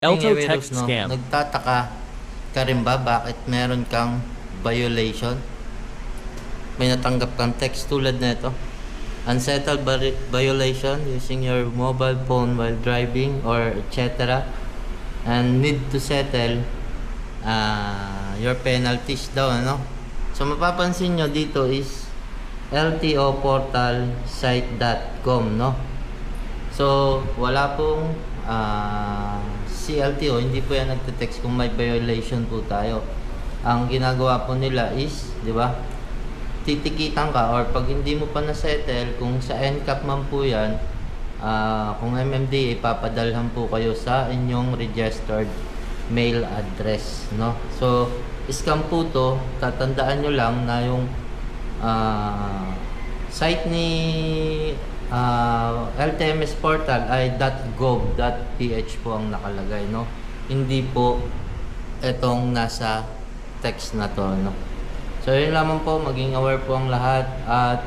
Elto Ewerus, text no? scam. Nagtataka ka rin ba bakit meron kang violation? May natanggap kang text tulad nito. Unsettled violation using your mobile phone while driving or etc. And need to settle your penalties daw, ano? So mapapansin nyo dito is ltoportalsite.com, no? So wala pong si LTO, hindi po yan nagte-text kung may violation po tayo. Ang ginagawa po nila is, di ba, titikitan ka, or pag hindi mo pa na-settle, kung sa NCAP man po yan, kung MMDA, papadalhan po kayo sa inyong registered mail address, no? So scam po to. Tatandaan nyo lang na yung site ni LTMS portal ay .gov.ph po ang nakalagay, no? Hindi po etong nasa text na to, no? So yun lamang po, maging aware po ang lahat at